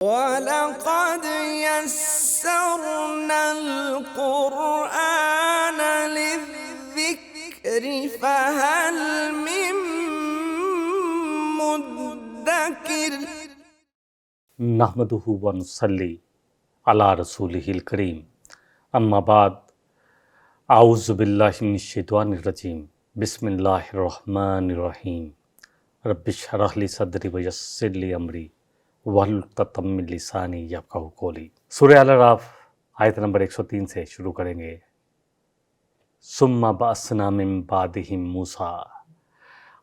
وَلَقَدْ يَسَّرْنَا الْقُرْآنَ لِلذِّكْرِ فَهَلْ مِن مُّدَّكِرٍ۔ نحمدہ ونصلی علی رسولہ الکریم، اما بعد، اعوذ باللہ من الشیطان الرجیم، بسم اللہ الرحمن الرحیم، رب اشرح لی صدری ویسر لی امری واحلل عقدۃ من لسانی یفقہوا قولی۔ سورہ الاعراف آیت نمبر 103 سے شروع کریں گے۔ ثم بعثنا من بعدہم موسیٰ،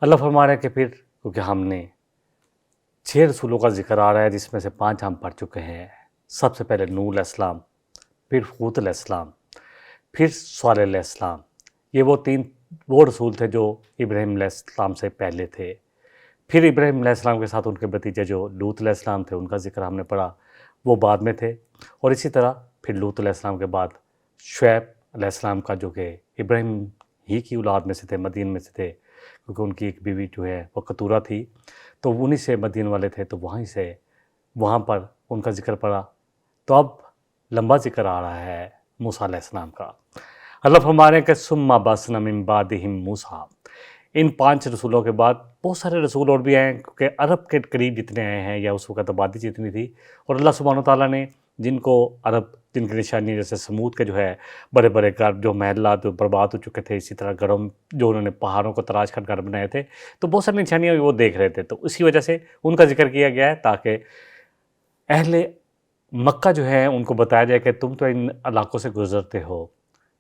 اللہ فرما رہے ہیں کہ پھر کیونکہ ہم نے 6 رسولوں کا ذکر آ رہا ہے، جس میں سے 5 ہم پڑھ چکے ہیں۔ سب سے پہلے نوح علیہ السلام، پھر ہود علیہ السلام، پھر صالح علیہ السلام۔ یہ وہ رسول تھے جو ابراہیم علیہ السلام سے پہلے تھے۔ پھر ابراہیم علیہ السلام کے ساتھ ان کے بھتیجے جو لوط علیہ السلام تھے، ان کا ذکر ہم نے پڑھا، وہ بعد میں تھے۔ اور اسی طرح پھر لوط علیہ السلام کے بعد شعیب علیہ السلام کا، جو کہ ابراہیم ہی کی اولاد میں سے تھے، مدین میں سے تھے، کیونکہ ان کی ایک بیوی جو ہے وہ قطورہ تھی، تو انہی سے مدین والے تھے، تو وہاں پر ان کا ذکر پڑا۔ تو اب لمبا ذکر آ رہا ہے موسیٰ علیہ السلام کا۔ اللہ فرما رہے ہیں کہ ثم بعثنا من بعدہم موسیٰ، ان 5 رسولوں کے بعد بہت سارے رسول اور بھی آئے ہیں، کیونکہ عرب کے قریب جتنے آئے ہیں یا اس وقت آبادی جتنی تھی، اور اللہ سبحانہ وتعالیٰ نے جن کو جن کی نشانی جیسے سمود کے جو ہے بڑے بڑے گھر، جو محلات جو برباد ہو چکے تھے، اسی طرح گھروں جو انہوں نے پہاڑوں کو تراش کر گھر بنائے تھے، تو بہت ساری نشانیاں وہ دیکھ رہے تھے، تو اسی وجہ سے ان کا ذکر کیا گیا ہے، تاکہ اہل مکہ جو ہے ان کو بتایا جائے کہ تم تو ان علاقوں سے گزرتے ہو،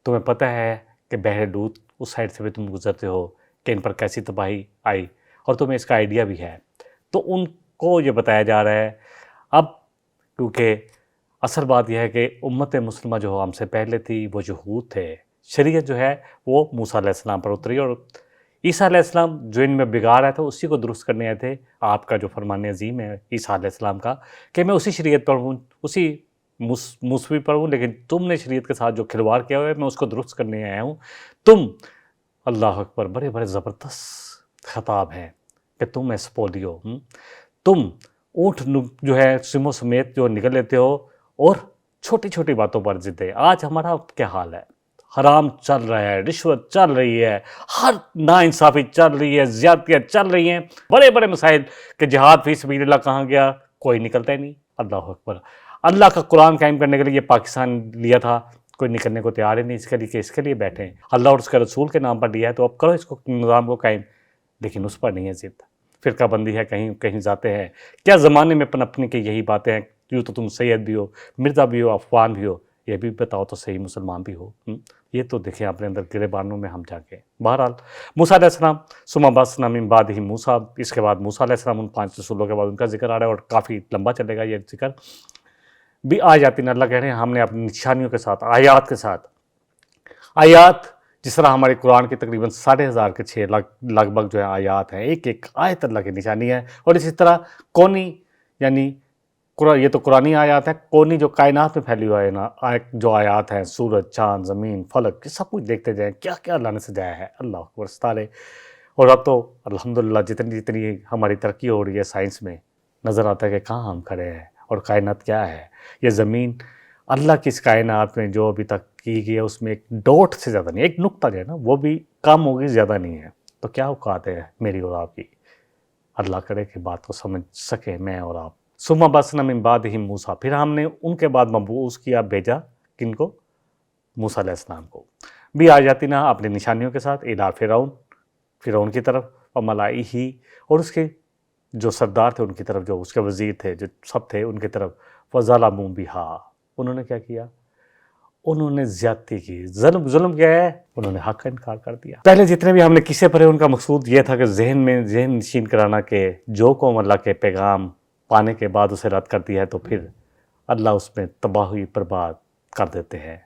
تمہیں پتہ ہے کہ بحر لوط اس سائڈ سے بھی تم گزرتے ہو کہ ان پر کیسی تباہی آئی، اور تمہیں اس کا آئیڈیا بھی ہے، تو ان کو یہ بتایا جا رہا ہے۔ اب کیونکہ اصل بات یہ ہے کہ امت مسلمہ جو ہم سے پہلے تھی، وہ یہود تھے، شریعت جو ہے وہ موسیٰ علیہ السلام پر اتری، اور عیسیٰ علیہ السلام جو ان میں بگاڑ آئے تھے اسی کو درست کرنے آئے تھے۔ آپ کا جو فرمان عظیم ہے عیسیٰ علیہ السلام کا، کہ میں اسی شریعت پر ہوں، اسی موسوی پر ہوں، لیکن تم نے شریعت کے ساتھ جو کھلواڑ کیا ہوا ہے میں اس کو درست کرنے آیا ہوں۔ تم، اللہ اکبر، بڑے بڑے زبردست خطاب ہیں کہ تم ایسپولیو، تم اونٹ جو ہے سمو سمیت جو نکل لیتے ہو، اور چھوٹی چھوٹی باتوں پر ضد ہے۔ آج ہمارا کیا حال ہے؟ حرام چل رہا ہے، رشوت چل رہی ہے، ہر ناانصافی چل رہی ہے، زیادتیاں چل رہی ہیں، بڑے بڑے مسائل کہ جہاد فی سبیل اللہ کہاں گیا، کوئی نکلتا ہی نہیں۔ اللہ اکبر، اللہ کا قرآن قائم کرنے کے لیے یہ پاکستان لیا تھا، کوئی نکلنے کو تیار ہی نہیں، اس کے لیے بیٹھے ہیں۔ اللہ اور اس کے رسول کے نام پر لیا ہے تو اب کرو اس کو، نظام کو قائم، لیکن اس پر نہیں ہے ضد۔ فرقہ بندی ہے، کہیں کہیں جاتے ہیں، کیا زمانے میں پنپنے کی یہی باتیں ہیں، یوں تو تم سید بھی ہو، مرزا بھی ہو، افغان بھی ہو، یہ بھی بتاؤ تو صحیح مسلمان بھی ہو۔ یہ تو دیکھیں اپنے اندر گریبانوں میں ہم جا کے۔ بہرحال موسیٰ علیہ السلام، ثم بعثنا من بعدہم موسیٰ، اس کے بعد موسیٰ علیہ السلام، ان 5 رسولوں کے بعد ان کا ذکر آ رہا ہے، اور کافی لمبا چلے گا یہ ذکر بھی۔ آیاتنا، اللہ کہہ رہے ہیں ہم نے اپنی نشانیوں کے ساتھ، آیات کے ساتھ، آیات جس طرح ہمارے قرآن کے تقریباً 1500 کے 6 لگ بھگ جو ہے آیات ہیں، ایک ایک آیت اللہ کی نشانی ہے، اور اسی طرح کونی، یعنی یہ تو قرآنی آیات ہیں، کونی جو کائنات میں پھیلی ہوئی جو آیات ہیں، سورج، چاند، زمین، فلک، یہ سب کچھ دیکھتے جائیں کیا کیا اللہ نے سجایا ہے۔ اللہ اکبر ستارے، اور اب تو الحمدللہ جتنی ہماری ترقی ہو رہی ہے سائنس میں، نظر آتا ہے کہ کہاں ہم کھڑے ہیں اور کائنات کیا ہے۔ یہ زمین، اللہ کی اس کائنات میں جو ابھی تک کی گئی ہے، اس میں ایک ڈاٹ سے زیادہ نہیں، ایک نقطہ جو ہے نا وہ بھی کم ہوگی، زیادہ نہیں ہے، تو کیا اوقات ہے میری اور آپ کی؟ اللہ کرے کہ بات کو سمجھ سکے میں اور آپ۔ ثم بعثنا من بعدہم موسیٰ، پھر ہم نے ان کے بعد مبعوث کیا، بھیجا، کن کو؟ موسیٰ علیہ السلام کو بھی آیاتنا، اپنی نشانیوں کے ساتھ، الی فرعون کی طرف، وملئہ، اور اس کے جو سردار تھے ان کی طرف، جو اس کے وزیر تھے، جو سب تھے ان کی طرف، وظلموا بہا، انہوں نے کیا کیا؟ انہوں نے زیادتی کی۔ ظلم کیا ہے؟ انہوں نے حق کا انکار کر دیا۔ پہلے جتنے بھی ہم نے قصے پڑھے ان کا مقصود یہ تھا کہ ذہن نشین کرانا کہ جو قوم اللہ کے پیغام پانے کے بعد اسے رد کرتی ہے تو پھر اللہ اس میں تباہی برباد کر دیتے ہیں۔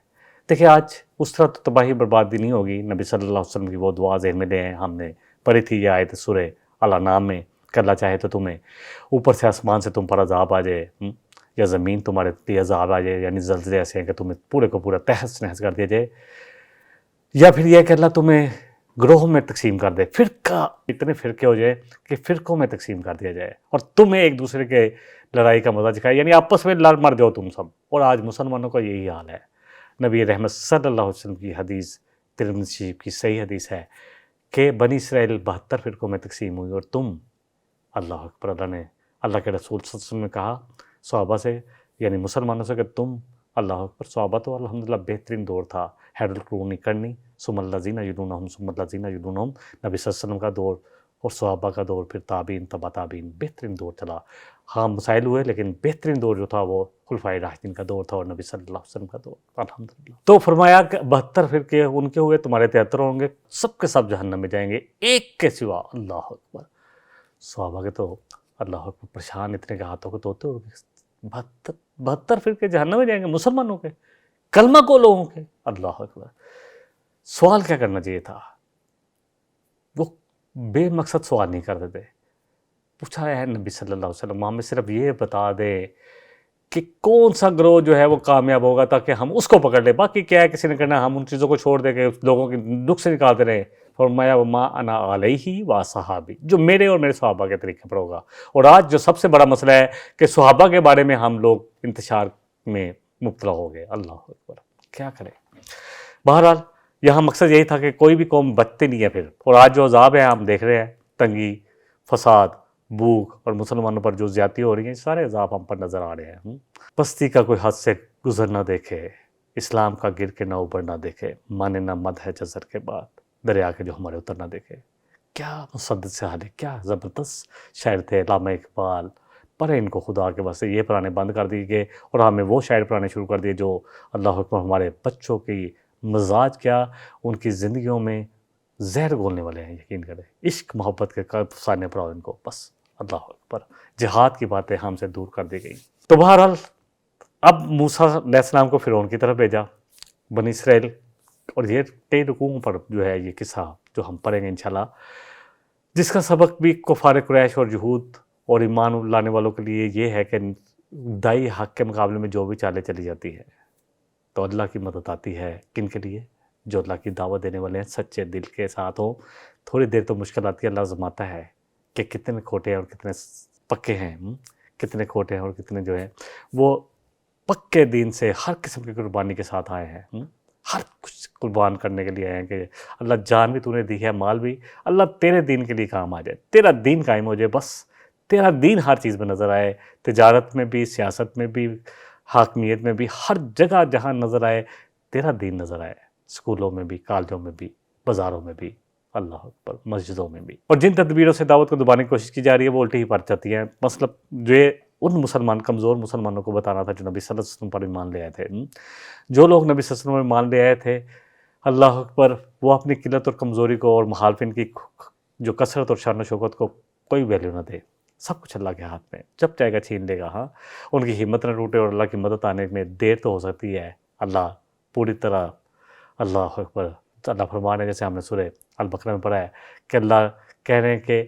دیکھیں آج اس طرح تو تباہی بربادی نہیں ہوگی، نبی صلی اللہ علیہ وسلم کی وہ دعا ذہن میں لے ہیں، ہم نے پڑھی تھی یہ آیت سورہ الانعام میں کہ اللہ چاہے تو تمہیں اوپر سے آسمان سے تم پر عذاب آ جائے، یا زمین تمہارے لیے عذاب آ جائے، یعنی زلزلے ایسے ہیں کہ تمہیں پورے کو پورا تہس نہس کر دیا جائے، یا پھر یہ کہ اللہ تمہیں گروہوں میں تقسیم کر دے، فرقہ اتنے فرقے ہو جائے کہ فرقوں میں تقسیم کر دیا جائے، اور تمہیں ایک دوسرے کے لڑائی کا مزہ چکھایا، یعنی آپس میں لڑ مر جاؤ تم سب، اور آج مسلمانوں کا یہی حال ہے۔ نبی رحمت صلی اللہ علیہ وسلم کی حدیث، ترمذی شریف کی صحیح حدیث ہے کہ بنی اسرائیل 72 فرقوں میں تقسیم ہوئی، اور تم، اللہ اکبر، اللہ کے رسول صلی اللہ علیہ وسلم نے کہا صحابہ سے، یعنی مسلمانوں سے، کہ تم، اللہ اکبر، صحابہ تو الحمدللہ بہترین دور تھا، خیر القرون قرنی ثم الذین یلونہم ثم الذین یلونہم، نبی صلی اللہ علیہ وسلم کا دور اور صحابہ کا دور، پھر تابعین، تبع تابعین، بہترین دور چلا۔ ہاں مسائل ہوئے، لیکن بہترین دور جو تھا وہ خلفائے راشدین کا دور تھا اور نبی صلی اللہ علیہ وسلم کا دور، الحمدللہ۔ تو فرمایا کہ 72 فرقے ان کے ہوئے، تمہارے 73 ہوں گے، سب کے سب جہنم میں جائیں گے ایک کے سوا، اللہ اکبر۔ صحابہ کے تو اللہ اکبر پریشان، اتنے کے ہاتھوں کو توتے ہو گئے، 72 فرقے جہنم میں جائیں گے مسلمانوں کے، کلمہ کو لوگوں کے، اللہ اکبر۔ سوال کیا کرنا چاہیے تھا؟ وہ بے مقصد سوال نہیں کرتے تھے، پوچھا ہے نبی صلی اللہ علیہ وسلم ہمیں صرف یہ بتا دے کہ کون سا گروہ جو ہے وہ کامیاب ہوگا تاکہ ہم اس کو پکڑ لیں، باقی کیا ہے کسی نے کرنا، ہم ان چیزوں کو چھوڑ دیں کہ لوگوں کے دکھ سے نکالتے رہیں۔ فرمایا وما انا علیہ و صحابی، جو میرے اور میرے صحابہ کے طریقے پر ہوگا۔ اور آج جو سب سے بڑا مسئلہ ہے کہ صحابہ کے بارے میں ہم لوگ انتشار میں مبتلا ہو گئے، اللہ اکبر، کیا کریں۔ بہرحال یہاں مقصد یہی تھا کہ کوئی بھی قوم بچتے نہیں ہے پھر، اور آج جو عذاب ہے ہم دیکھ رہے ہیں، تنگی، فساد، بھوک اور مسلمانوں پر جو زیادتی ہو رہی ہیں، سارے عذاب ہم پر نظر آ رہے ہیں۔ بستی کا کوئی حد سے گزر نہ دیکھے، اسلام کا گر کے نہ اوپر نہ دیکھے، مانے نہ مد ہے جزر کے بعد، دریا کے جو ہمارے اتر نہ دیکھے۔ کیا مسدد سے حال ہے، کیا زبردست شاعر تھے علامہ اقبال، پر ان کو خدا کے واسطے یہ پرانے بند کر دیے گئے اور ہمیں وہ شاعر پرانے شروع کر دیے جو اللہ اکبر ہمارے بچوں کی مزاج کیا، ان کی زندگیوں میں زہر گھولنے والے ہیں۔ یقین کریں، عشق محبت کے افسانے پڑھاؤ ان کو، بس، اللہ اکبر۔ جہاد کی باتیں ہم سے دور کر دی گئی۔ تو بہرحال اب موسیٰ علیہ السلام کو فرعون کی طرف بھیجا، بنی اسرائیل، اور یہ کئی رکوعوں پر جو ہے یہ قصہ جو ہم پڑھیں گے انشاءاللہ، جس کا سبق بھی کفار قریش اور یہود اور ایمان لانے والوں کے لیے یہ ہے کہ دائی حق کے مقابلے میں جو بھی چالیں چلی جاتی ہے تو اللہ کی مدد آتی ہے، کن کے لیے؟ جو اللہ کی دعوت دینے والے ہیں، سچے دل کے ساتھ ہوں۔ تھوڑی دیر تو مشکل آتی ہے، اللہ آزماتا ہے کہ کتنے کھوٹے ہیں اور کتنے پکے ہیں، کتنے کھوٹے ہیں اور کتنے جو ہیں وہ پکے دین سے ہر قسم کی قربانی کے ساتھ آئے ہیں، ہر کچھ قربان کرنے کے لیے آئے ہیں کہ اللہ جان بھی تو نے دی ہے، مال بھی، اللہ تیرے دین کے لیے کام آ جائے، تیرا دین قائم ہو جائے، بس تیرا دین ہر چیز میں نظر آئے، تجارت میں بھی، سیاست میں بھی، حاکمیت میں بھی، ہر جگہ جہاں نظر آئے تیرا دین نظر آئے، اسکولوں میں بھی، کالجوں میں بھی، بازاروں میں بھی، اللہ اکبر، مسجدوں میں بھی۔ اور جن تدبیروں سے دعوت کو دبانے کی کوشش کی جا رہی ہے وہ الٹی ہی پڑ جاتی ہیں۔ مطلب جو ان کمزور مسلمانوں کو بتانا تھا جو نبی صلی اللہ علیہ وسلم پر ایمان لے آئے تھے، جو لوگ نبی صلی اللہ علیہ وسلم پر ایمان لے آئے تھے، اللہ اکبر، وہ اپنی قلت اور کمزوری کو اور مخالفین کی جو کثرت اور شان و شوکت کو کوئی ویلیو نہ دے، سب کچھ اللہ کے ہاتھ میں، جب چاہے گا چھین لے گا۔ ہاں، ان کی ہمت نہ ٹوٹے، اور اللہ کی مدد آنے میں دیر تو ہو سکتی ہے، اللہ پوری طرح، اللہ اکبر، اللہ فرمانے جیسے ہم نے سورہ البقرہ میں پڑھا ہے کہ اللہ کہہ رہے ہیں کہ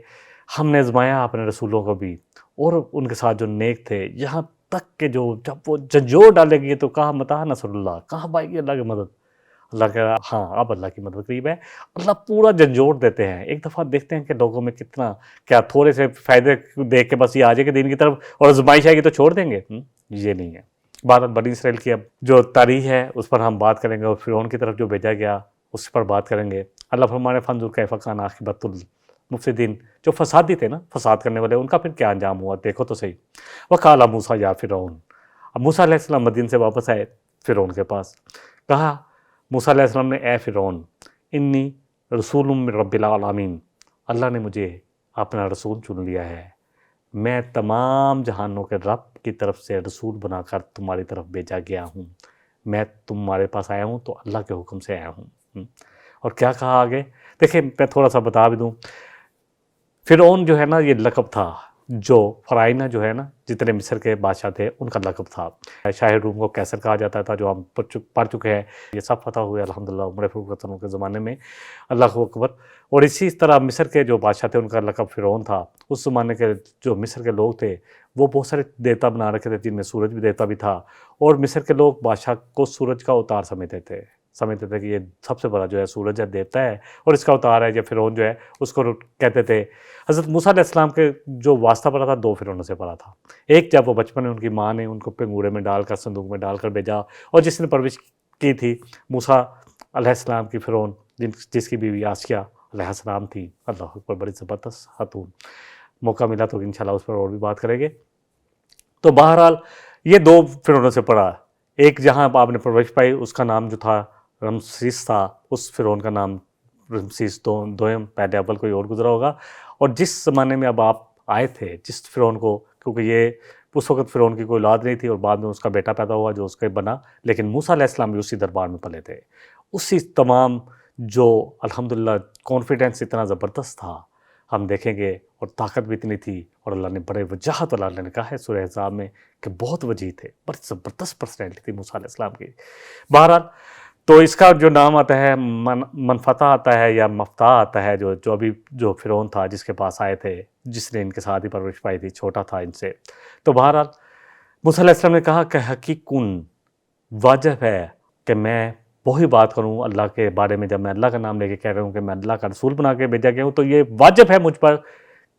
ہم نے آزمایا اپنے رسولوں کو بھی اور ان کے ساتھ جو نیک تھے، یہاں تک کہ جب وہ جھنجھوڑ ڈالے گی تو کہاں متا نصر اللہ، کہاں پائے گی اللہ کی مدد؟ اللہ کہہ رہا ہاں اب اللہ کی مدد قریب ہے، اللہ پورا جھنجھوڑ دیتے ہیں۔ ایک دفعہ دیکھتے ہیں کہ لوگوں میں کتنا، کیا تھوڑے سے فائدے دیکھ کے بس یہ آ جائے گا دین کی طرف اور آزمائش آئے گی تو چھوڑ دیں گے؟ یہ نہیں ہے۔ بھارت بنی اسرائیل کی اب جو تاریخ ہے اس پر ہم بات کریں گے، اور فرعون کی طرف جو بھیجا گیا اس پر بات کریں گے۔ اللہ فرمانے فانظر کیف کان عاقبۃ المفسدین، جو فسادی تھے نا، فساد کرنے والے، ان کا پھر کیا انجام ہوا، دیکھو تو صحیح۔ وقال موسیٰ یا فرعون، اب موسیٰ علیہ السلام مدین سے واپس آئے فرعون کے پاس، کہا موسیٰ علیہ السلام نے، اے فرعون، انی رسول من رب العالمین، اللہ نے مجھے اپنا رسول چن لیا ہے، میں تمام جہانوں کے رب کی طرف سے رسول بنا کر تمہاری طرف بھیجا گیا ہوں، میں تمہارے پاس آیا ہوں تو اللہ کے حکم سے آیا ہوں۔ اور کیا کہا آگے دیکھیں، میں تھوڑا سا بتا بھی دوں، فرعون جو ہے نا یہ لقب تھا جو فرائنہ جو ہے نا جتنے مصر کے بادشاہ تھے ان کا لقب تھا۔ شاہ روم کو کیسر کہا جاتا تھا، جو ہم پڑھ چکے ہیں، یہ سب فتح ہوئے الحمدللہ عمر فاروق کے زمانے میں، اللہ اکبر۔ اور اسی طرح مصر کے جو بادشاہ تھے ان کا لقب فرعون تھا۔ اس زمانے کے جو مصر کے لوگ تھے وہ بہت سارے دیوتا بنا رکھے تھے، جن میں سورج بھی دیوتا بھی تھا، اور مصر کے لوگ بادشاہ کو سورج کا اوتار سمجھتے تھے، سمجھتے تھے کہ یہ سب سے بڑا جو ہے سورج ہے، دیوتا ہے اور اس کا اوتار ہے. جب فرعون جو ہے اس کو کہتے تھے. حضرت موسیٰ علیہ السلام کے جو واسطہ پڑا تھا 2 فرعونوں سے پڑا تھا. ایک جب وہ بچپن میں ان کی ماں نے ان کو پنگورے میں ڈال کر صندوق میں ڈال کر بھیجا، اور جس نے پرورش کی تھی موسیٰ علیہ السلام کی فرعون، جس کی بیوی آسیہ علیہ السلام تھی. اللہ اکبر، بڑی زبردست خاتون. موقع ملا تو انشاءاللہ اس پر اور بھی بات کریں گے. تو بہرحال یہ 2 فرعونوں سے پڑا. ایک جہاں آپ نے پرورش پائی اس کا نام جو تھا رمسیس تھا، اس فرعون کا نام رمسیس دوم، پہلے اول کوئی اور گزرا ہوگا. اور جس زمانے میں اب آپ آئے تھے، جس فرعون کو، کیونکہ یہ اس وقت فرعون کی کوئی اولاد نہیں تھی اور بعد میں اس کا بیٹا پیدا ہوا جو اس کے بنا، لیکن موسیٰ علیہ السلام بھی اسی دربار میں پلے تھے. اسی تمام جو الحمدللہ کانفیڈنس اتنا زبردست تھا ہم دیکھیں گے، اور طاقت بھی اتنی تھی، اور اللہ نے بڑے وجاہت والا، اللہ نے کہا ہے سورہ احزاب میں کہ بہت وجیح تھے، بڑی زبردست پرسنالٹی تھی موسیٰ علیہ السلام کی. بہرحال تو اس کا جو نام آتا ہے منفتح آتا ہے یا مفتاح آتا ہے، جو ابھی جو فرعون تھا جس کے پاس آئے تھے، جس نے ان کے ساتھ ہی پرورش پائی تھی، چھوٹا تھا ان سے. تو بہرحال موسیٰ علیہ السلام نے کہا کہ حقیقاً واجب ہے کہ میں وہی بات کروں اللہ کے بارے میں. جب میں اللہ کا نام لے کے کہہ رہا ہوں کہ میں اللہ کا رسول بنا کے بھیجا گیا ہوں، تو یہ واجب ہے مجھ پر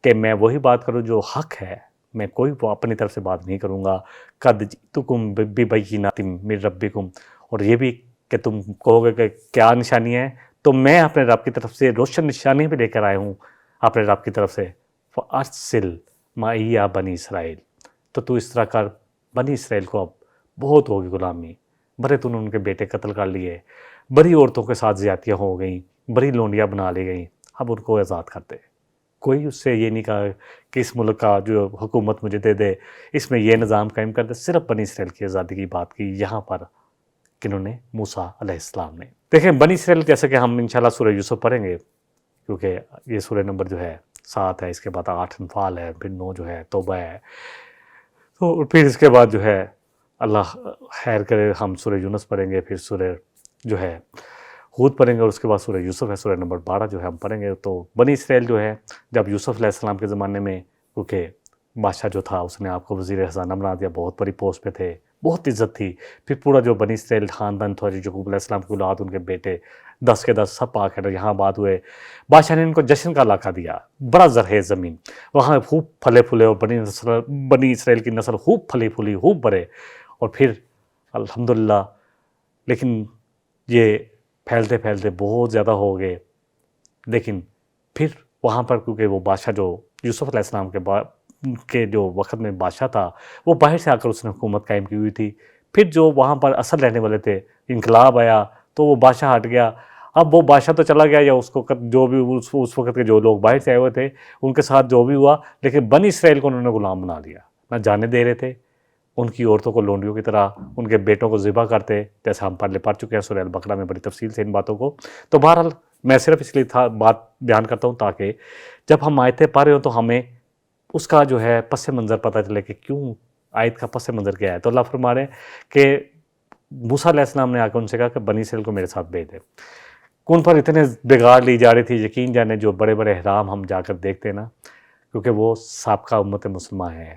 کہ میں وہی بات کروں جو حق ہے. میں کوئی اپنی طرف سے بات نہیں کروں گا. قد جئتکم ببینۃ من ربکم، اور یہ بھی کہ تم کہو گے کہ کیا نشانی ہے، تو میں اپنے رب کی طرف سے روشن نشانی بھی لے کر آیا ہوں اپنے رب کی طرف سے. فارسل معی بنی اسرائیل، تو اس طرح کر، بنی اسرائیل کو اب بہت ہوگی غلامی، بڑے تو ان کے بیٹے قتل کر لیے، بڑی عورتوں کے ساتھ زیادتیاں ہو گئیں، بڑی لونڈیاں بنا لی گئیں، اب ان کو آزاد کرتے. کوئی اس سے یہ نہیں کہا کہ اس ملک کا جو حکومت مجھے دے دے، اس میں یہ نظام قائم کر دے. صرف بنی اسرائیل کی آزادی کی بات کی یہاں پر کنہوں نے؟ موسیٰ علیہ السلام نے. دیکھیں بنی اسرائیل، جیسے کہ ہم انشاءاللہ سورہ یوسف پڑھیں گے، کیونکہ یہ سورہ نمبر جو ہے 7 ہے، اس کے بعد 8 انفال ہے، پھر 9 جو ہے توبہ ہے، تو پھر اس کے بعد جو ہے اللہ خیر کرے ہم سورہ یونس پڑھیں گے، پھر سورہ جو ہے ہود پڑھیں گے، اور اس کے بعد سورہ یوسف ہے، سورہ نمبر 12 جو ہے ہم پڑھیں گے. تو بنی اسرائیل جو ہے جب یوسف علیہ السلام کے زمانے میں، کیونکہ بادشاہ جو تھا اس نے آپ کو وزیر خزانہ بنا دیا، بہت بڑی پوسٹ پہ تھے، بہت عزت تھی. پھر پورا جو بنی اسرائیل خاندان تھا، یعقوب علیہ السلام کی اولاد، ان کے بیٹے 10 کے 10 سب پاک ہے، یہاں بات ہوئے. بادشاہ نے ان کو جشن کا علاقہ دیا، بڑا زرخیز زمین، وہاں خوب پھلے پھولے، اور بنی اسرائیل کی نسل خوب پھلی پھولی، خوب بڑے. اور پھر الحمدللہ، لیکن یہ پھیلتے پھیلتے بہت زیادہ ہو گئے. لیکن پھر وہاں پر کیونکہ وہ بادشاہ جو یوسف علیہ السلام کے جو وقت میں بادشاہ تھا، وہ باہر سے آ کر اس نے حکومت قائم کی ہوئی تھی. پھر جو وہاں پر اصل رہنے والے تھے، انقلاب آیا تو وہ بادشاہ ہٹ گیا. اب وہ بادشاہ تو چلا گیا، یا اس کو جو بھی اس وقت کے جو لوگ باہر سے آئے ہوئے تھے ان کے ساتھ جو بھی ہوا، لیکن بنی اسرائیل کو انہوں نے غلام بنا لیا، نہ جانے دے رہے تھے. ان کی عورتوں کو لونڈیوں کی طرح، ان کے بیٹوں کو ذبح کرتے، جیسے ہم پہلے پڑھ چکے ہیں سورہ البقرہ میں بڑی تفصیل سے ان باتوں کو. تو بہرحال میں صرف اس لیے بات بیان کرتا ہوں تاکہ جب ہم آیتیں پڑھ رہے ہوں تو ہمیں اس کا جو ہے پس منظر پتہ چلے کہ کیوں آیت کا پس منظر کیا ہے. تو اللہ فرما رہے ہیں کہ موسیٰ علیہ السلام نے آ کر ان سے کہا کہ بنی اسرائیل کو میرے ساتھ بھیج دے. ان پر اتنے بگاڑ لی جا رہی تھی، یقین جانے جو بڑے بڑے احرام ہم جا کر دیکھتے ہیں نا، کیونکہ وہ سابقہ امت مسلمہ ہیں،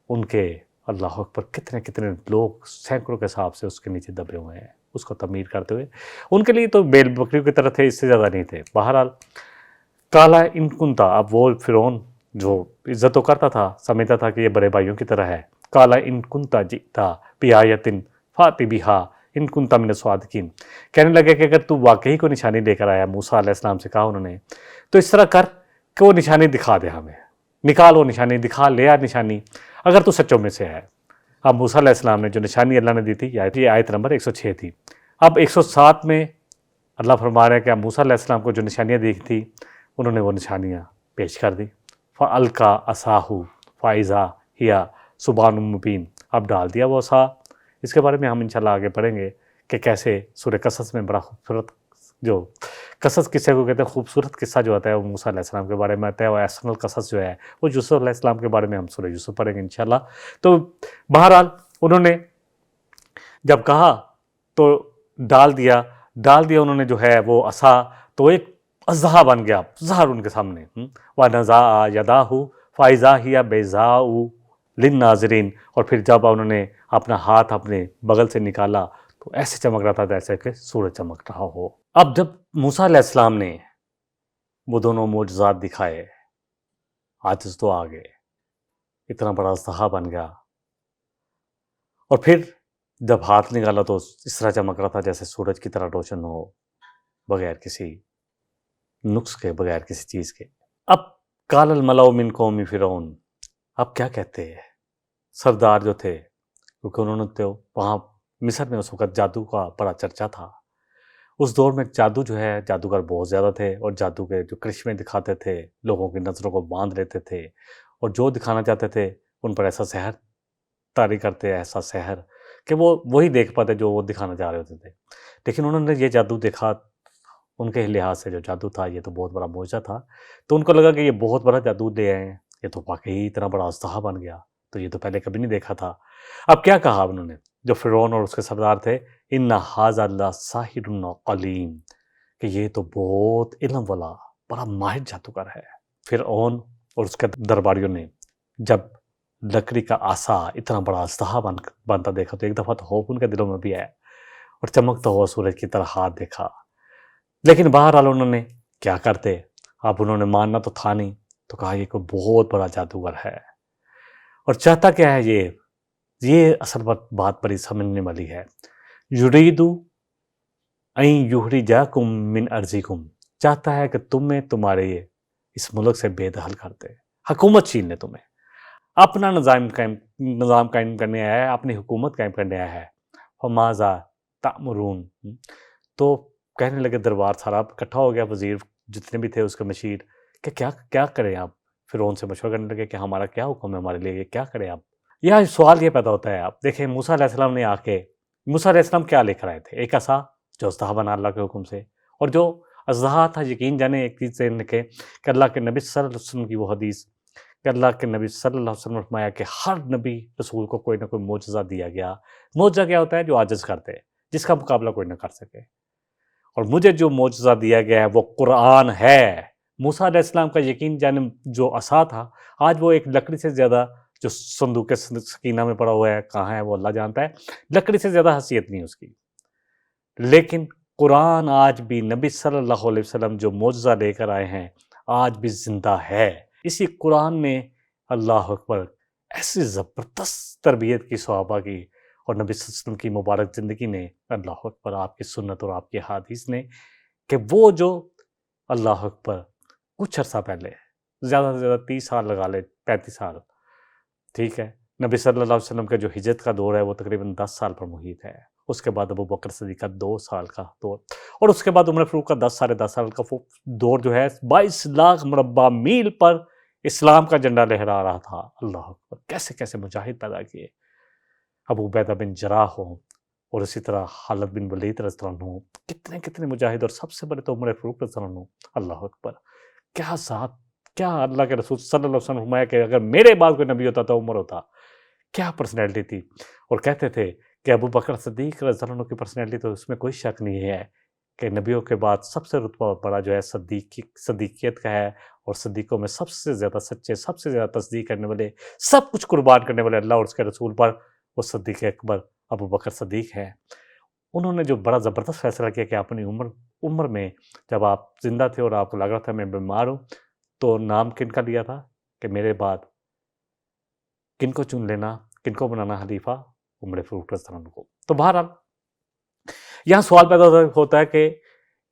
ان کے اللہ اکبر کتنے کتنے لوگ سینکڑوں کے حساب سے اس کے نیچے دبے ہوئے ہیں اس کو تعمیر کرتے ہوئے. ان کے لیے تو بیل بکریوں کی طرح تھے، اس سے زیادہ نہیں تھے. بہرحال کالا ان کنتا، اب وہ فرعون جو عزت تو کرتا تھا، سمجھتا تھا کہ یہ بڑے بھائیوں کی طرح ہے. کالا ان کنتا جئتا بآیۃ فأت بہا ان کنتا من الصادقین، کہنے لگے کہ اگر تو واقعی کو نشانی لے کر آیا، موسیٰ علیہ السلام سے کہا انہوں نے، تو اس طرح کر کہ وہ نشانی دکھا دے، ہمیں نکال وہ نشانی، دکھا لے آ نشانی اگر تو سچوں میں سے ہے. اب موسیٰ علیہ السلام نے جو نشانی اللہ نے دی تھی، یہ آیت نمبر 106 تھی. اب 107 میں اللہ فرما رہے ہیں کہ اب موسیٰ علیہ السلام کو جو نشانیاں دی تھی انہوں نے وہ نشانیاں پیش کر دی. فَأَلْقَىٰ عَصَاهُ فَإِذَا هِيَ ثُعْبَانٌ مُّبِينٌ، اب ڈال دیا وہ عصا. اس کے بارے میں ہم انشاءاللہ آگے پڑھیں گے کہ کیسے سورہ قصص میں بڑا خوبصورت، جو قصص قصے کو کہتے ہیں، خوبصورت قصہ جو آتا ہے وہ موسیٰ علیہ السلام کے بارے میں آتا ہے، اور احسن القصص جو ہے وہ یوسف علیہ السلام کے بارے میں ہم سورہ یوسف پڑھیں گے انشاءاللہ. تو بہرحال انہوں نے جب کہا تو ڈال دیا انہوں نے جو ہے وہ عصا، تو ایک اژدہا بن گیا ظاہر ان کے سامنے. وَنَزَعَ يَدَاهُ فَإِذَا هِيَ بَيْضَاءُ لِلنَّاظِرِينَ، اور پھر جب انہوں نے اپنا ہاتھ اپنے بغل سے نکالا تو ایسے چمک رہا تھا جیسے کہ سورج چمک رہا ہو۔ اب جب موسیٰ علیہ السلام نے وہ دونوں معجزات دکھائے، عاجز تو آ گئے، اتنا بڑا اژدہا بن گیا، اور پھر جب ہاتھ نکالا تو اس طرح چمک رہا تھا جیسے سورج کی طرح روشن ہو، بغیر کسی نقص کے، بغیر کسی چیز کے۔ اب قال الملأ من قوم فرعون، اب کیا کہتے ہیں سردار جو تھے، کیونکہ انہوں نے تو وہاں مصر میں اس وقت جادو کا بڑا چرچا تھا۔ اس دور میں جادو جو ہے، جادوگر بہت زیادہ تھے، اور جادو کے جو کرشمے دکھاتے تھے لوگوں کی نظروں کو باندھ لیتے تھے، اور جو دکھانا چاہتے تھے ان پر ایسا سحر طاری کرتے، ایسا سحر کہ وہ وہی دیکھ پاتے جو وہ دکھانا چاہ رہے ہوتے تھے۔ لیکن انہوں نے یہ جادو دیکھا، ان کے لحاظ سے جو جادو تھا یہ تو بہت بڑا معجزہ تھا، تو ان کو لگا کہ یہ بہت بڑا جادو لے آئے ہیں، یہ تو واقعی اتنا بڑا اژدہا بن گیا، تو یہ تو پہلے کبھی نہیں دیکھا تھا۔ اب کیا کہا انہوں نے، جو فرعون اور اس کے سردار تھے، ان ھذا لساحر علیم، کہ یہ تو بہت علم والا بڑا ماہر جادوگر ہے۔ فرعون اور اس کے درباریوں نے جب لکڑی کا عصا اتنا بڑا اژدہا بنتا دیکھا تو ایک دفعہ تو خوف ان کے دلوں میں بھی آیا، اور چمکتا ہوا سورج کی طرح ہاتھ دیکھا۔ لیکن بہرحال انہوں نے کیا کرتے، اب انہوں نے ماننا تو تھا نہیں، تو کہا یہ کوئی بہت بڑا جادوگر ہے، اور چاہتا کیا ہے یہ اصل بات بڑی سمجھنے والی ہے۔ یرید ان یخرجکم من ارضکم، چاہتا ہے کہ تمہیں تمہارے اس ملک سے بے دخل کر دے، حکومت چھین لے تمہیں، اپنا نظام قائم کرنے آیا ہے، اپنی حکومت قائم کرنے آیا ہے۔ فماذا تأمرون، تو کہنے لگے دربار سارا اکٹھا ہو گیا، وزیر جتنے بھی تھے اس کے مشیر، کہ کیا کریں آپ، فرعون سے مشورہ کرنے لگے کہ ہمارا کیا حکم ہے ہمارے لیے، کیا کریں آپ۔ یہاں سوال یہ پیدا ہوتا ہے، آپ دیکھیں موسیٰ علیہ السلام نے آ کے، موسیٰ علیہ السلام کیا لے کر آئے تھے، ایک عصا جو اژدہا بنا اللہ کے حکم سے، اور جو اژدہا تھا یقین جانے ایک چیز سے کہ اللہ کے نبی صلی اللہ علیہ وسلم کی وہ حدیث کہ اللہ کے نبی صلی اللہ علیہ وسلم نے فرمایا کہ ہر نبی رسول کو کوئی نہ کوئی معجزہ دیا گیا۔ معجزہ کیا ہوتا ہے، جو عاجز کرتے ہیں، جس کا مقابلہ کوئی نہ کر سکے، اور مجھے جو معجزہ دیا گیا ہے وہ قرآن ہے۔ موسیٰ علیہ السلام کا یقین جانب جو عصا تھا، آج وہ ایک لکڑی سے زیادہ، جو صندوق سکینہ میں پڑا ہوا ہے، کہاں ہے وہ اللہ جانتا ہے، لکڑی سے زیادہ حیثیت نہیں اس کی، لیکن قرآن آج بھی نبی صلی اللہ علیہ وسلم جو معجزہ لے کر آئے ہیں آج بھی زندہ ہے۔ اسی قرآن نے اللہ اکبر ایسی زبردست تربیت کی صحابہ کی، اور نبی صلی اللہ علیہ وسلم کی مبارک زندگی نے، اللہ اکبر، آپ کی سنت اور آپ کی حدیث نے، کہ وہ جو اللہ اکبر کچھ عرصہ پہلے، زیادہ سے زیادہ 30 سال لگا لے، 35 سال، ٹھیک ہے، نبی صلی اللہ علیہ وسلم کا جو ہجرت کا دور ہے وہ تقریباً 10 سال پر محیط ہے، اس کے بعد ابو بکر صدیق کا 2 سال کا دور، اور اس کے بعد عمر فاروق کا 10 ساڑھے 10 سال کا دور جو ہے 22 لاکھ مربع میل پر اسلام کا جھنڈا لہرا رہا تھا۔ اللہ اکبر، کیسے کیسے مجاہد پیدا کیے، ابو عبیدہ بن جراح ہوں، اور اسی طرح خالد بن ولید رضی اللہ عنہ ہوں، کتنے کتنے مجاہد، اور سب سے بڑے تو عمر فاروق رضی اللہ عنہ۔ اللہ اکبر، کیا ذات، کیا اللہ کے رسول صلی اللہ علیہ وسلم نے فرمایا کہ اگر میرے بعد کوئی نبی ہوتا تو عمر ہوتا، کیا پرسنالٹی تھی۔ اور کہتے تھے کہ ابو بکر صدیق رضی اللہ عنہ کی پرسنالٹی تو اس میں کوئی شک نہیں ہے کہ نبیوں کے بعد سب سے رتبہ بڑا جو ہے صدیقیت کا ہے، اور صدیقوں میں سب سے زیادہ سچے، سب سے زیادہ تصدیق کرنے والے، سب کچھ قربان کرنے والے اللہ اور اس کے رسول پر، وہ صدیق اکبر ابو بکر صدیق ہیں۔ انہوں نے جو بڑا زبردست فیصلہ کیا کہ اپنی عمر میں جب آپ زندہ تھے اور آپ کو لگ رہا تھا میں بیمار ہوں، تو نام کن کا لیا تھا کہ میرے بعد کن کو چن لینا، کن کو بنانا خلیفہ، عمر فاروق رضی اللہ عنہ کو۔ تو بہرحال یہاں سوال پیدا ہوتا ہے کہ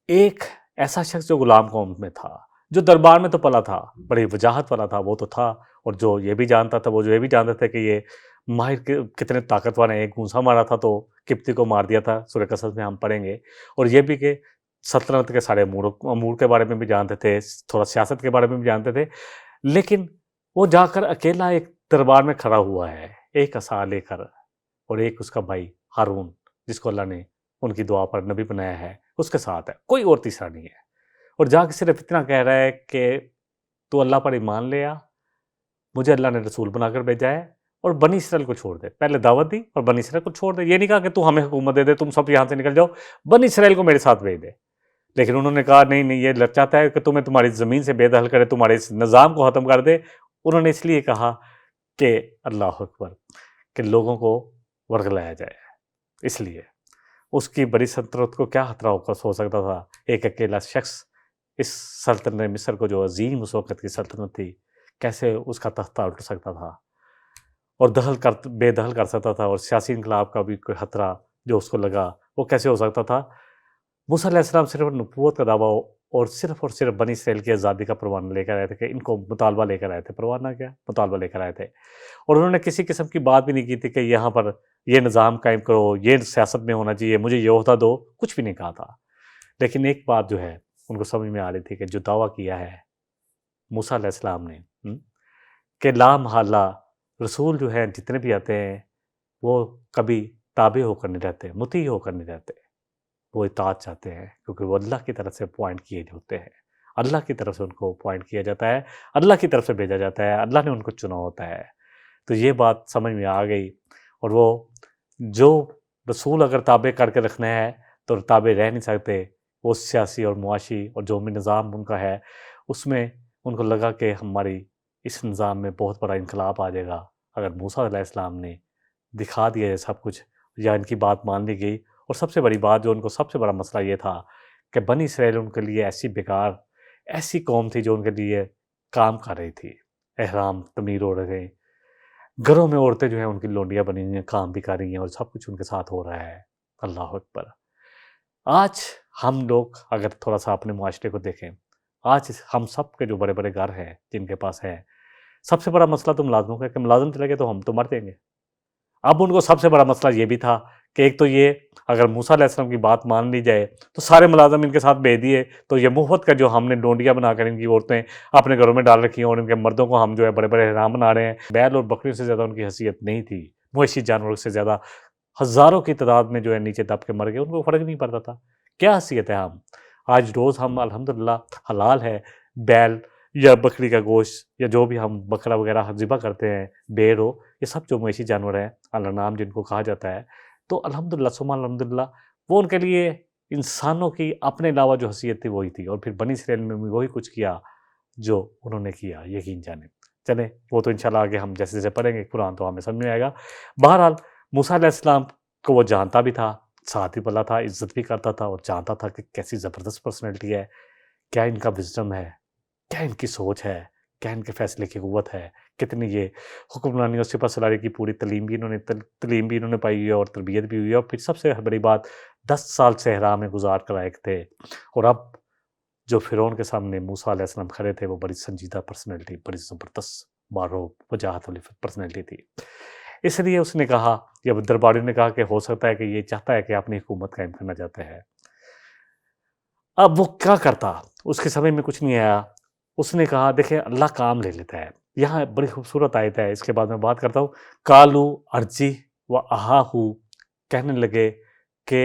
ایک ایسا شخص جو غلام قوم میں تھا، جو دربار میں تو پلا تھا، بڑی وجاہت والا تھا، وہ تو تھا، اور جو یہ بھی جانتا تھا، وہ جو یہ بھی جانتے تھے کہ یہ ماہر کتنے طاقتور ہیں، ایک گونسا مارا تھا تو قبطی کو مار دیا تھا، سورہ قصص میں ہم پڑھیں گے، اور یہ بھی کہ سلطنت کے سارے امور کے بارے میں بھی جانتے تھے، تھوڑا سیاست کے بارے میں بھی جانتے تھے، لیکن وہ جا کر اکیلا ایک دربار میں کھڑا ہوا ہے، ایک عصا لے کر، اور ایک اس کا بھائی ہارون جس کو اللہ نے ان کی دعا پر نبی بنایا ہے اس کے ساتھ ہے، کوئی اور تیسرا نہیں ہے، اور جا کے صرف اتنا کہہ رہا ہے کہ تو اللہ پر ایمان لے آ، مجھے اللہ نے رسول بنا کر بھیجا ہے، اور بنی اسرائیل کو چھوڑ دے، پہلے دعوت دی اور بنی اسرائیل کو چھوڑ دے، یہ نہیں کہا کہ تو ہمیں حکومت دے دے، تم سب یہاں سے نکل جاؤ، بنی اسرائیل کو میرے ساتھ بھیج دے، لیکن انہوں نے کہا نہیں یہ چاہتا ہے کہ تمہیں تمہاری زمین سے بے دخل کرے، تمہارے اس نظام کو ختم کر دے۔ انہوں نے اس لیے کہا کہ اللہ اکبر، کہ لوگوں کو ورگلایا جائے، اس لیے اس کی بڑی سلطنت کو کیا خطرہ ہو سکتا تھا؟ ایک اکیلا شخص اس سلطنت مصر کو، جو عظیم اس وقت کی سلطنت تھی، کیسے اس کا تختہ الٹ سکتا تھا اور بے دخل کر سکتا تھا، اور سیاسی انقلاب کا بھی کوئی خطرہ جو اس کو لگا وہ کیسے ہو سکتا تھا؟ موسیٰ علیہ السلام صرف نبوت کا دعویٰ اور صرف بنی اسرائیل کی آزادی کا پروانہ لے کر آئے تھے، کہ ان کو مطالبہ لے کر آئے تھے، پروانہ کیا، مطالبہ لے کر آئے تھے، اور انہوں نے کسی قسم کی بات بھی نہیں کی تھی کہ یہاں پر یہ نظام قائم کرو، یہ سیاست میں ہونا چاہیے، مجھے یہ عہدہ دو، کچھ بھی نہیں کہا تھا۔ لیکن ایک بات جو ہے ان کو سمجھ میں آ رہی تھی کہ جو دعویٰ کیا ہے موسیٰ علیہ السلام نے کہ لا محالہ رسول جو ہیں جتنے بھی آتے ہیں وہ کبھی تابع ہو کر نہیں رہتے، مطیع ہو کر نہیں رہتے، وہ اطاعت چاہتے ہیں، کیونکہ وہ اللہ کی طرف سے پوائنٹ کیے ہوتے ہیں، اللہ کی طرف سے ان کو پوائنٹ کیا جاتا ہے، اللہ کی طرف سے بھیجا جاتا ہے، اللہ نے ان کو چنا ہوتا ہے۔ تو یہ بات سمجھ میں آ گئی، اور وہ جو رسول اگر تابع کر کے رکھنا ہے تو تابع رہ نہیں سکتے، وہ سیاسی اور معاشی اور جو بھی نظام ان کا ہے اس میں ان کو لگا کہ ہماری اس نظام میں بہت بڑا انقلاب آ جائے گا اگر موسیٰ علیہ السلام نے دکھا دیا ہے سب کچھ، یا ان کی بات مان لی گئی۔ اور سب سے بڑی بات جو ان کو سب سے بڑا مسئلہ یہ تھا کہ بنی اسرائیل ان کے لیے ایسی بیکار، ایسی قوم تھی جو ان کے لیے کام کر رہی تھی، احرام تعمیر ہو رہے تھے، گھروں میں عورتیں جو ہیں ان کی لونڈیاں بنی ہوئی ہیں، کام بھی کر رہی ہیں، اور سب کچھ ان کے ساتھ ہو رہا ہے۔ اللہ اکبر۔ آج ہم لوگ اگر تھوڑا سا اپنے معاشرے کو دیکھیں، آج ہم سب کے جو بڑے بڑے گھر ہیں جن کے پاس ہے، سب سے بڑا مسئلہ تو ملازموں کا ہے کہ ملازم چلے گئے تو ہم تو مر جائیں گے۔ اب ان کو سب سے بڑا مسئلہ یہ بھی تھا کہ ایک تو یہ اگر موسیٰ علیہ السلام کی بات مان لی جائے تو سارے ملازم ان کے ساتھ بھیج دیے، تو یہ مفت کا جو ہم نے ڈونڈیاں بنا کر ان کی عورتیں اپنے گھروں میں ڈال رکھی ہیں، اور ان کے مردوں کو ہم جو ہے بڑے بڑے احرام بنا رہے ہیں، بیل اور بکریوں سے زیادہ ان کی حیثیت نہیں تھی، مویشی جانوروں سے زیادہ ہزاروں کی تعداد میں جو ہے نیچے دب کے مر گئے، ان کو فرق نہیں پڑتا تھا۔ کیا حیثیت ہے ہم آج روز ہم الحمدللہ حلال ہے بیل یا بکری کا گوشت یا جو بھی ہم بکرا وغیرہ ذبح کرتے ہیں، بھیڑ ہو، یہ سب جو مویشی جانور ہیں، الانعام جن کو کہا جاتا ہے، تو الحمدللہ ثم الحمدللہ وہ ان کے لیے انسانوں کی اپنے علاوہ جو حیثیت تھی وہی تھی، اور پھر بنی اسرائیل میں بھی وہی کچھ کیا جو انہوں نے کیا، یقین جانیں۔ چلیں وہ تو انشاءاللہ آگے ہم جیسے جیسے پڑھیں گے قرآن تو ہمیں سمجھ میں آئے گا۔ بہرحال موسیٰ علیہ السلام کو وہ جانتا بھی تھا، ساتھ ہی پلا تھا، عزت بھی کرتا تھا، اور جانتا تھا کہ کیسی زبردست پرسنالٹی ہے، کیا ان کا وزڈم ہے، کیا ان کی سوچ ہے، کیا ان کے فیصلے کی قوت ہے، کتنی یہ حکمرانی اور سپہ سالاری کی پوری تعلیم بھی انہوں نے پائی ہوئی ہے اور تربیت بھی ہوئی ہے، اور پھر سب سے بڑی بات 10 سال صحرا میں گزار کر آئے تھے، اور اب جو فرعون کے سامنے موسیٰ علیہ السلام کھڑے تھے وہ بڑی سنجیدہ پرسنالٹی، بڑی زبردست باروب وجاہت والی پرسنالٹی تھی۔ اس لیے اس نے کہا، یا درباریوں نے کہا کہ ہو سکتا ہے کہ یہ چاہتا ہے کہ اپنی حکومت قائم کرنا چاہتا ہے۔ اب وہ کیا کرتا، اس کے سمجھ میں کچھ نہیں آیا۔ اس نے کہا دیکھیں اللہ کام لے لیتا ہے۔ یہاں بڑی خوبصورت آیت ہے، اس کے بعد میں بات کرتا ہوں۔ کالو ارجی و اہاہو، کہنے لگے کہ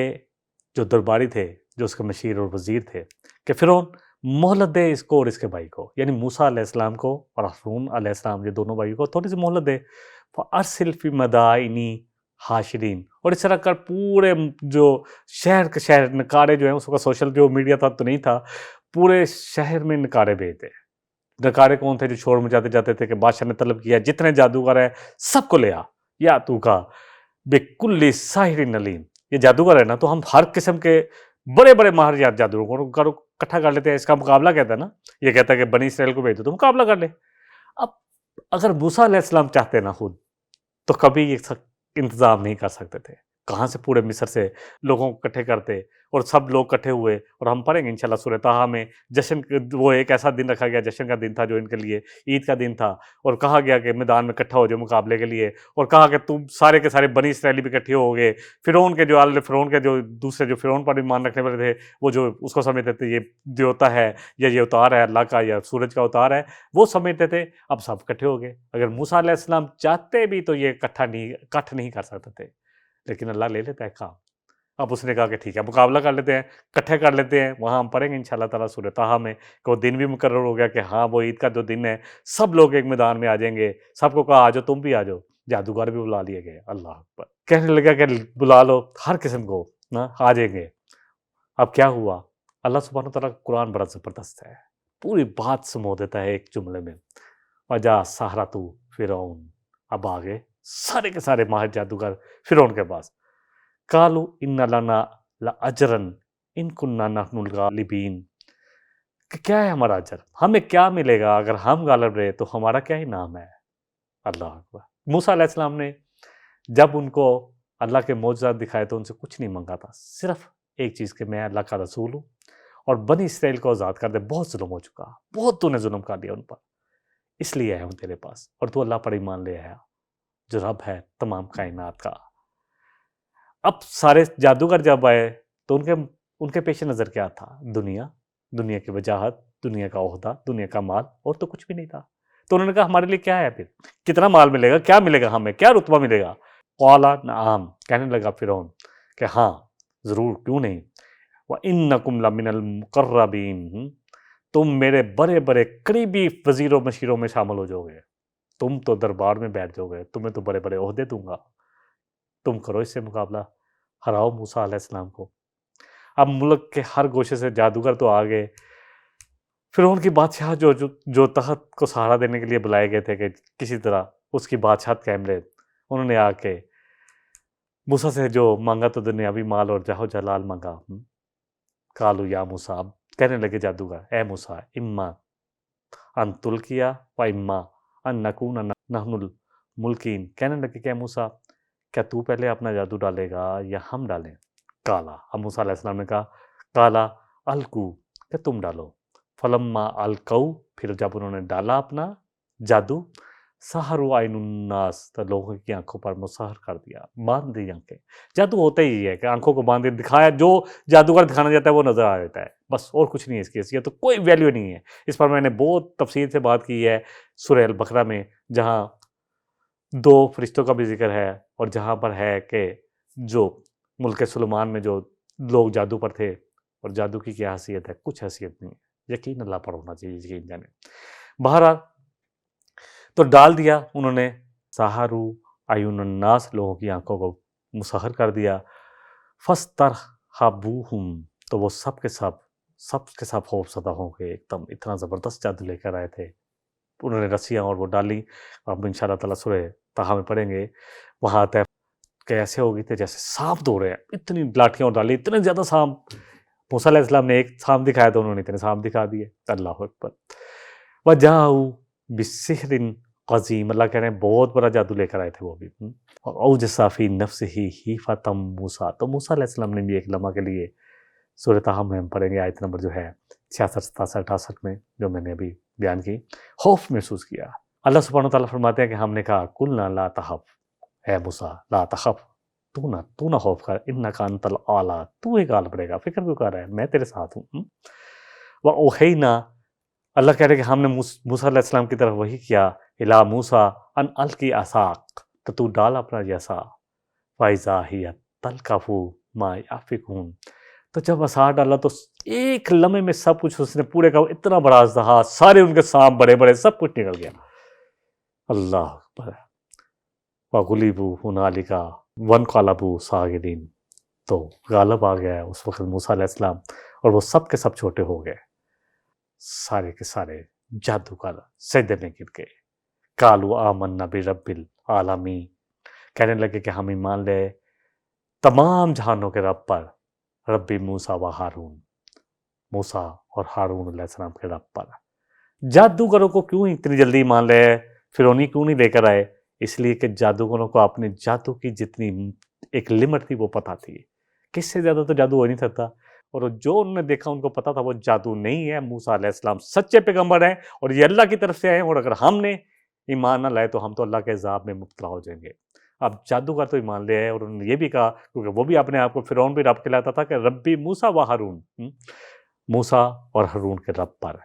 جو درباری تھے، جو اس کے مشیر اور وزیر تھے، کہ فرعون مہلت دے اس کو اور اس کے بھائی کو، یعنی موسیٰ علیہ السلام کو اور ہارون علیہ السلام، یہ دونوں بھائیوں کو تھوڑی سی مہلت دے۔ فَأَرْسِلْ فِي مَدَائِنِ حاشرین، اور اس طرح کر پورے جو شہر کے شہر نکارے جو ہیں، اس وقت سوشل جو میڈیا تھا تو نہیں تھا، پورے شہر میں نکارے بھیج دے۔ نکارے کون تھے؟ جو شور مچاتے جاتے تھے کہ بادشاہ نے طلب کیا جتنے جادوگر ہیں سب کو لے آ، یا تو کا بِكُلِّ ساحر علیم۔ یہ جادوگر ہے نا، تو ہم ہر قسم کے بڑے بڑے ماہر جادوگروں کو اکٹھا کر لیتے ہیں، اس کا مقابلہ کہتا ہے نا، یہ کہتا ہے کہ بنی اسرائیل کو بھیج دو تو مقابلہ کر لے۔ اب اگر موسیٰ علیہ السلام چاہتے نا خود تو کبھی یہ انتظام نہیں کر سکتے تھے، کہاں سے پورے مصر سے لوگوں کو اکٹھے کرتے، اور سب لوگ اکٹھے ہوئے، اور ہم پڑھیں گے انشاءاللہ سورہ طٰہٰ میں جشن، وہ ایک ایسا دن رکھا گیا، جشن کا دن تھا جو ان کے لیے عید کا دن تھا، اور کہا گیا کہ میدان میں اکٹھا ہو جاؤ مقابلے کے لیے، اور کہا کہ تم سارے کے سارے بنی اسرائیلی بھی اکٹھے ہو گئے۔ فرعون کے جو دوسرے جو فرعون پر ایمان رکھنے والے تھے، وہ جو اس کو سمجھتے تھے یہ دیوتا ہے یا یہ اوتار ہے اللہ کا یا سورج کا اوتار ہے، وہ سمجھتے تھے۔ اب سب اکٹھے ہو گئے۔ اگر موسیٰ علیہ السلام چاہتے بھی تو یہ اکٹھ نہیں کر سکتے تھے، لیکن اللہ لے لیتا ہے کام۔ اب اس نے کہا کہ ٹھیک ہے مقابلہ کر لیتے ہیں، اکٹھے کر لیتے ہیں۔ وہاں ہم پڑھیں گے انشاءاللہ تعالیٰ سورہ طٰہٰ میں کہ وہ دن بھی مقرر ہو گیا کہ ہاں وہ عید کا جو دن ہے سب لوگ ایک میدان میں آ جائیں گے۔ سب کو کہا آ جاؤ، تم بھی آ جاؤ، جادوگر بھی بلا لیے گئے۔ اللہ اکبر، کہنے لگا کہ بلا لو ہر قسم کو، آ جائیں گے۔ اب کیا ہوا؟ اللہ سبحانہ وتعالیٰ کا قرآن بڑا زبردست ہے، پوری بات سمو دیتا ہے ایک جملے میں۔ وجا سحرۃ فرعون، اب آگے سارے کے سارے ماہر جادوگر فرعون کے پاس، قالوا ان لنا لاجرن ان كنا نحن الغالبین، کہ کیا ہے ہمارا اجر، ہمیں کیا ملے گا اگر ہم غالب رہے تو ہمارا کیا ہی نام ہے۔ اللہ اکبر۔ موسیٰ علیہ السلام نے جب ان کو اللہ کے معجزات دکھائے تو ان سے کچھ نہیں منگا تھا، صرف ایک چیز کہ میں اللہ کا رسول ہوں اور بنی اسرائیل کو آزاد کر دے، بہت ظلم ہو چکا، بہت تو نے ظلم کر دیا ان پر، اس لیے آیا ہوں تیرے پاس، اور تو اللہ پر ایمان لے آیا جو رب ہے تمام کائنات کا۔ اب سارے جادوگر جب آئے تو ان کے پیش نظر کیا تھا؟ دنیا کی وجاہت، دنیا کا عہدہ، دنیا کا مال، اور تو کچھ بھی نہیں تھا۔ تو انہوں نے کہا ہمارے لیے کیا ہے پھر، کتنا مال ملے گا، کیا ملے گا، ہمیں کیا رتبہ ملے گا؟ قال نعم، کہنے لگا فرعون کہ ہاں ضرور، کیوں نہیں، وَإِنَّكُمْ لَمِنَ الْمُقَرَّبِينَ، تم میرے بڑے بڑے قریبی وزیروں مشیروں میں شامل ہو جاؤ گے، تم تو دربار میں بیٹھ جاؤ گے، تمہیں تو بڑے بڑے عہدے دوں گا، تم کرو اس سے مقابلہ، ہراؤ موسیٰ علیہ السلام کو۔ اب ملک کے ہر گوشے سے جادوگر تو آ گئے، فرعون کی بادشاہ جو تخت کو سہارا دینے کے لیے بلائے گئے تھے کہ کسی طرح اس کی بادشاہت قائم رہے، انہوں نے آ کے موسیٰ سے جو مانگا تو دنیاوی مال اور جاہ و جلال مانگا۔ قالوا یا موسیٰ، اب کہنے لگے جادوگر، اے موسیٰ، اما ان تلقیا و اما ان نکون نحن الملکین، کہنے لگے کہ اے موسیٰ کیا تو پہلے اپنا جادو ڈالے گا یا ہم ڈالیں؟ کالا، اب موسیٰ علیہ السلام نے کہا کالا الکو، کہ تم ڈالو، فلما الکو، پھر جب انہوں نے ڈالا اپنا جادو، سحروا اعین الناس، تو لوگوں کی آنکھوں پر مسحر کر دیا، باندھ دی آنکھیں۔ جادو ہوتا ہی ہے کہ آنکھوں کو باندھ دکھایا، جو جادوگر دکھانا چاہتا ہے وہ نظر آ جاتا ہے، بس، اور کچھ نہیں ہے اس کی حیثیت، تو کوئی ویلیو نہیں ہے اس پر۔ میں نے بہت تفصیل سے بات کی ہے سورہ البقرہ میں، جہاں 2 فرشتوں کا بھی ذکر ہے، اور جہاں پر ہے کہ جو ملک سلیمان میں جو لوگ جادو پر تھے، اور جادو کی کیا حیثیت ہے، کچھ حیثیت نہیں ہے، یقین اللہ پر ہونا چاہیے، یقین جانے۔ بہرحال تو ڈال دیا انہوں نے، سحروا اعین الناس، لوگوں کی آنکھوں کو مسحر کر دیا، فاسترہبوہم، تو وہ سب کے سب خوف زدہ ہو گئے، ایک دم اتنا زبردست جادو لے کر آئے تھے۔ انہوں نے رسیاں اور وہ ڈالی، اب انشاءاللہ تعالیٰ سورہ طٰہٰ میں پڑھیں گے، وہاں آتا ہے کہ ایسے ہو گئی تھے جیسے سانپ دو رہے ہیں، اتنی لاٹھیاں اور ڈالی، اتنے زیادہ سانپ۔ موسیٰ علیہ السلام نے ایک سانپ دکھایا تو انہوں نے اتنے سانپ دکھا دیے، اللہ اکبر۔ وَجَاءُوا بِسِحْرٍ عظیم، اللہ کہہ رہے ہیں بہت بڑا جادو لے کر آئے تھے وہ بھی۔ وَأَوْجَسَ فِي نَفْسِهِ خِیفَةً مُوسیٰ، تو موسیٰ علیہ السلام نے بھی ایک لمحہ کے لیے، سورہ طٰہٰ میں ہم پڑھیں گے آیت نمبر جو ہے 66 67 68 میں، جو میں نے ابھی بیان کی، خوف محسوس کیا۔ اللہ سبحانہ وتعالیٰ فرماتے ہیں کہ ہم نے کہا قُلْنَا لَا تَخَفْ، اے موسیٰ لا تخف، تو نہ خوف کر، اِنَّکَ أَنْتَ الْأَعْلَىٰ، تو ایک غالب رہے گا، فکر کیوں کر رہا ہے، میں تیرے ساتھ ہوں۔ وَأَوْحَيْنَا، اللہ کہہ رہے کہ ہم نے موسیٰ علیہ السلام کی طرف وحی کیا، اِلَىٰ مُوسَىٰ أَنْ أَلْقِ عَصَاكَ، تو تو ڈال اپنا یہ عصا، فَإِذَا هِيَ تَلْقَفُ مَا يَأْفِكُونَ، تو جب عصا ڈالا تو ایک لمحے میں سب کچھ اس نے پورے کا اتنا بڑا اژدہا، سارے ان کے سانپ بڑے بڑے سب کچھ نکل گیا۔ اللہ اکبر۔ وَغُلِبُوا هُنَالِكَ وَانقَلَبُوا صَاغِرِينَ، تو غالب آ گیا اس وقت موسیٰ علیہ السلام، اور وہ سب کے سب چھوٹے ہو گئے، سارے کے سارے جادوگر سجدے میں گر گئے۔ قَالُوا آمَنَّا بِرَبِّ الْعَالَمِينَ، کہنے لگے کہ ہم ایمان لے تمام جہانوں کے رب پر، رب موسیٰ و ہارون، موسیٰ اور ہارون علیہ السلام کے رب پر۔ جادوگروں کو کیوں اتنی جلدی ایمان لے فرعون کیوں نہیں لے کر آئے؟ اس لیے کہ جادوگروں کو اپنے جادو کی جتنی ایک لمٹ تھی وہ پتہ تھی، کس سے زیادہ تو جادو ہو نہیں سکتا، اور جو انہوں نے دیکھا ان کو پتا تھا وہ جادو نہیں ہے، موسیٰ علیہ السلام سچے پیغمبر ہیں اور یہ اللہ کی طرف سے آئے ہیں، اور اگر ہم نے ایمان نہ لائے تو ہم تو اللہ کے عذاب میں مبتلا ہو جائیں گے۔ اب جادوگر تو ایمان لے آئے، اور انہوں نے یہ بھی کہا، کیونکہ وہ بھی اپنے آپ کو فرعون بھی رب کہلاتا تھا، کہ ربی موسیٰ و ہارون، موسیٰ اور ہارون کے رب پر۔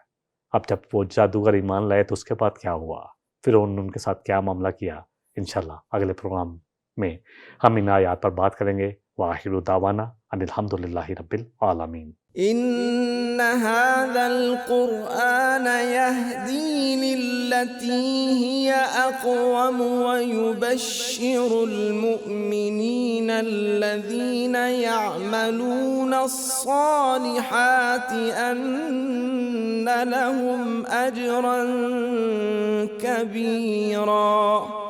اب جب وہ جادوگر ایمان لائے تو اس کے بعد کیا ہوا، فرعون نے ان کے ساتھ کیا معاملہ کیا، انشاءاللہ اگلے پروگرام میں ہم ان آیات پر بات کریں گے۔ وآخر دعوانا ان الحمد للہ رب العالمین۔ إن هذا القرآن يهدي للتي هي أقوم ويبشر المؤمنين الذين يعملون الصالحات أن لهم أجرا كبيرا۔